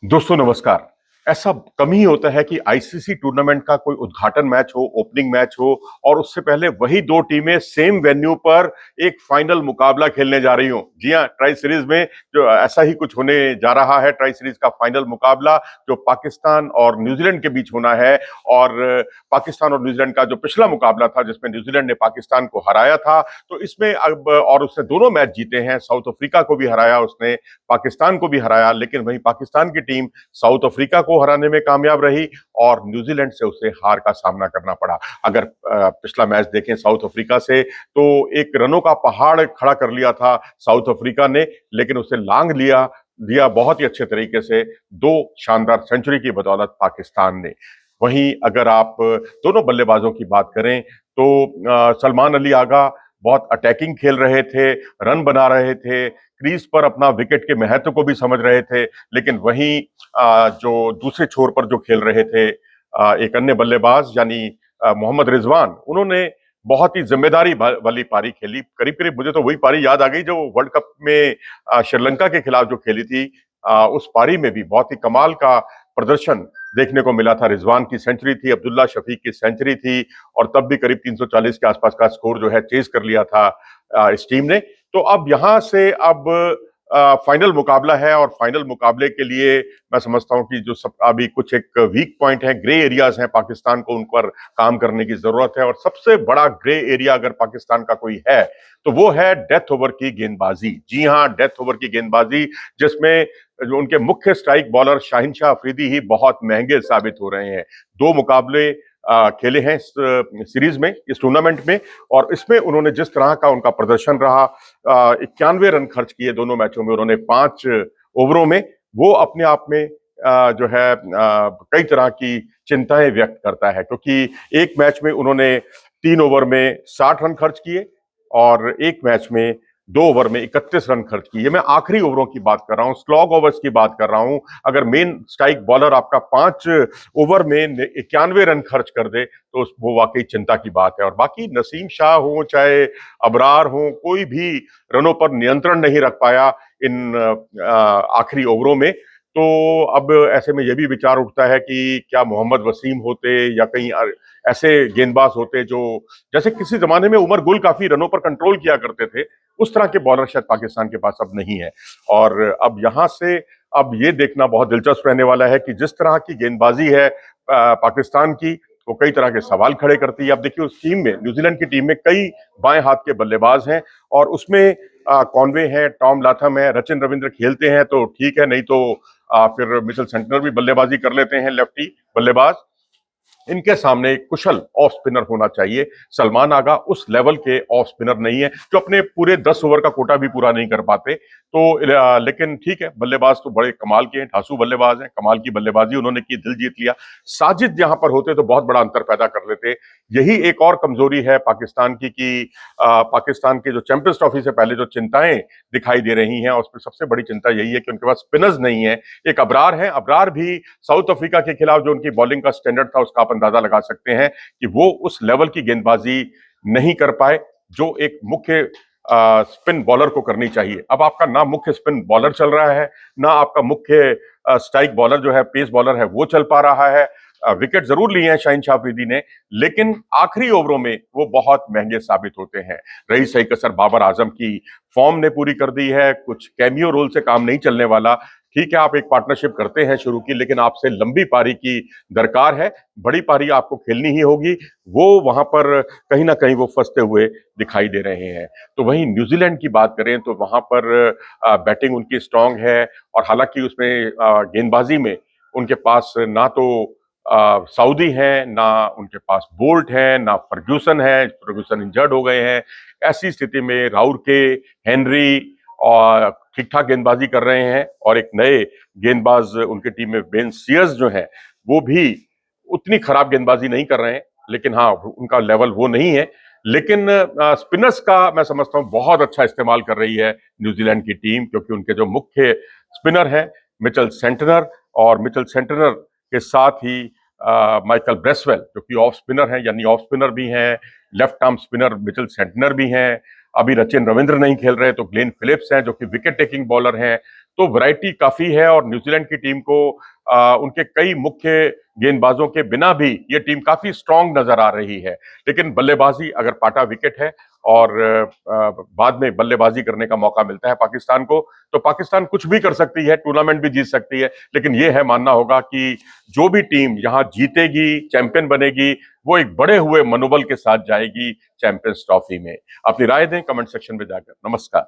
दोस्तों नमस्कार। ऐसा कम ही होता है कि आईसीसी टूर्नामेंट का कोई उद्घाटन मैच हो, ओपनिंग मैच हो और उससे पहले वही दो टीमें सेम वेन्यू पर एक फाइनल मुकाबला खेलने जा रही हों। जी हां, ट्राई सीरीज में जो ऐसा ही कुछ होने जा रहा है। ट्राई सीरीज का फाइनल मुकाबला जो पाकिस्तान और न्यूजीलैंड के बीच होना है और पाकिस्तान और न्यूजीलैंड का जो पिछला मुकाबला था जिसमें न्यूजीलैंड ने पाकिस्तान को हराया था, तो इसमें अब और उसने दोनों मैच जीते हैं। साउथ अफ्रीका को भी हराया उसने, पाकिस्तान को भी हराया, लेकिन वहीं पाकिस्तान की टीम साउथ अफ्रीका को हराने में कामयाब रही और न्यूजीलैंड से उसे हार का सामना करना पड़ा। अगर पिछला मैच देखें साउथ अफ्रीका से, तो एक रनों का पहाड़ खड़ा कर लिया था साउथ अफ्रीका ने, लेकिन उसे लांघ दिया बहुत ही अच्छे तरीके से दो शानदार सेंचुरी की बदौलत पाकिस्तान ने। वहीं अगर आप दोनों बल्लेबाजों की बात करें तो सलमान अली आगा बहुत अटैकिंग खेल रहे थे, रन बना रहे थे, क्रीज पर अपना विकेट के महत्व को भी समझ रहे थे, लेकिन वहीं जो दूसरे छोर पर जो खेल रहे थे एक अन्य बल्लेबाज यानी मोहम्मद रिजवान, उन्होंने बहुत ही जिम्मेदारी वाली पारी खेली। करीब करीब मुझे तो वही पारी याद आ गई जो वर्ल्ड कप में श्रीलंका के खिलाफ जो खेली थी। उस पारी में भी बहुत ही कमाल का प्रदर्शन देखने को मिला था। रिजवान की सेंचुरी थी, अब्दुल्ला शफीक की सेंचुरी थी और तब भी करीब 340 के आसपास का स्कोर जो है चेज कर लिया था इस टीम ने। तो अब यहां से अब फाइनल मुकाबला है और फाइनल मुकाबले के लिए मैं समझता हूं कि जो सब अभी कुछ एक वीक पॉइंट है, ग्रे एरियाज हैं पाकिस्तान को, उन पर काम करने की जरूरत है। और सबसे बड़ा ग्रे एरिया अगर पाकिस्तान का कोई है तो वो है डेथ ओवर की गेंदबाजी। जी हां, डेथ ओवर की गेंदबाजी, जिसमें जो उनके मुख्य स्ट्राइक बॉलर शाहिन शाह अफरीदी ही बहुत महंगे साबित हो रहे हैं। दो मुकाबले खेले हैं इस सीरीज में, इस टूर्नामेंट में, और इसमें उन्होंने जिस तरह का उनका प्रदर्शन रहा, 91 रन खर्च किए दोनों मैचों में उन्होंने 5 ओवरों में, वो अपने आप में जो है कई तरह की चिंताएं व्यक्त करता है, क्योंकि एक मैच में उन्होंने 3 ओवर में 60 रन खर्च किए और एक मैच में 2 ओवर में 31 रन खर्च किए। मैं आखिरी ओवरों की बात कर रहा हूं, स्लॉग ओवर्स की बात कर रहा हूं। अगर मेन स्ट्राइक बॉलर आपका 5 ओवर में 91 रन खर्च कर दे तो वो वाकई चिंता की बात है। और बाकी नसीम शाह हो चाहे अबरार हो, कोई भी रनों पर नियंत्रण नहीं रख पाया इन आखिरी ओवरों में। तो अब ऐसे में यह भी विचार उठता है कि क्या मोहम्मद वसीम होते या कहीं ऐसे गेंदबाज होते जो, जैसे किसी जमाने में उमर गुल काफी रनों पर कंट्रोल किया करते थे, उस तरह के बॉलर शायद पाकिस्तान के पास अब नहीं है। और अब यहां से अब ये देखना बहुत दिलचस्प रहने वाला है कि जिस तरह की गेंदबाजी है पाकिस्तान की, वो कई तरह के सवाल खड़े करती है। अब देखिए उस टीम में, न्यूजीलैंड की टीम में कई बाएं हाथ के बल्लेबाज हैं और उसमें कॉनवे है, टॉम लाथम है, रचिन रविंद्र खेलते हैं तो ठीक है, नहीं तो फिर मिचेल सेंटनर भी बल्लेबाजी कर लेते हैं, लेफ्टी बल्लेबाज। इनके सामने एक कुशल ऑफ स्पिनर होना चाहिए। सलमान आगा उस लेवल के ऑफ स्पिनर नहीं है, जो अपने पूरे 10 ओवर का कोटा भी पूरा नहीं कर पाते। तो लेकिन ठीक है, बल्लेबाज तो बड़े कमाल के हैं, ठासू बल्लेबाज हैं, कमाल की बल्लेबाजी उन्होंने की, दिल जीत लिया। साजिद यहां पर होते तो बहुत बड़ा अंतर पैदा कर लेते। यही एक और कमजोरी है पाकिस्तान की कि पाकिस्तान के जो चैंपियंस ट्रॉफी से पहले जो चिंताएं दिखाई दे रही हैं, उसमें सबसे बड़ी चिंता यही है कि उनके पास स्पिनर्स नहीं है। एक अबरार है, अबरार भी साउथ अफ्रीका के खिलाफ जो उनकी बॉलिंग का स्टैंडर्ड था उसका आप अंदाजा लगा सकते हैं कि वो उस लेवल की गेंदबाजी नहीं कर पाए जो एक मुख्य स्पिन बॉलर को करनी चाहिए। अब आपका ना मुख्य स्पिन बॉलर चल रहा है, ना आपका मुख्य स्ट्राइक बॉलर जो है, पेस बॉलर है, वो चल पा रहा है। विकेट जरूर लिए हैं शाहीन शाह अफरीदी ने, लेकिन आखिरी ओवरों में वो बहुत महंगे साबित होते हैं। रही सही कसर बाबर आजम की फॉर्म ने पूरी कर दी है, कुछ कैमियो रोल से काम नहीं चलने वाला। ठीक है, आप एक पार्टनरशिप करते हैं शुरू की, लेकिन आपसे लंबी पारी की दरकार है, बड़ी पारी आपको खेलनी ही होगी। वो वहां पर कहीं ना कहीं वो फंसते हुए दिखाई दे रहे हैं। तो वहीं न्यूजीलैंड की बात करें तो वहां पर बैटिंग उनकी स्ट्रांग है और हालांकि उसमें गेंदबाजी में उनके पास ना तो सऊदी हैं, ना उनके पास बोल्ट है, ना फर्ग्यूसन इंजर्ड हो गए हैं। ऐसी स्थिति में राउर के, हेनरी और ठीक ठाक गेंदबाजी कर रहे हैं और एक नए गेंदबाज उनकी टीम में बेन सीयर्स जो है, वो भी उतनी खराब गेंदबाजी नहीं कर रहे हैं, लेकिन हाँ उनका लेवल वो नहीं है। लेकिन स्पिनर्स का मैं समझता हूं बहुत अच्छा इस्तेमाल कर रही है न्यूजीलैंड की टीम, क्योंकि उनके जो मुख्य स्पिनर है मिचेल सेंटनर, और मिचेल सेंटनर के साथ ही माइकल ब्रेसवेल जो कि ऑफ स्पिनर हैं, यानी ऑफ स्पिनर भी हैं, left arm spinner Mitchell Santner भी हैं। अभी रचिन रविंद्र नहीं खेल रहे तो ग्लेन फिलिप्स हैं जो कि विकेट टेकिंग बॉलर हैं। तो वैरायटी काफी है और न्यूजीलैंड की टीम को उनके कई मुख्य गेंदबाजों के बिना भी ये टीम काफी स्ट्रांग नजर आ रही है। लेकिन बल्लेबाजी अगर पाटा विकेट है और बाद में बल्लेबाजी करने का मौका मिलता है पाकिस्तान को, तो पाकिस्तान कुछ भी कर सकती है, टूर्नामेंट भी जीत सकती है। लेकिन ये है मानना होगा कि जो भी टीम यहाँ जीतेगी, चैंपियन बनेगी, वो एक बड़े हुए मनोबल के साथ जाएगी चैंपियंस ट्रॉफी में। अपनी राय दें कमेंट सेक्शन में जाकर। नमस्कार।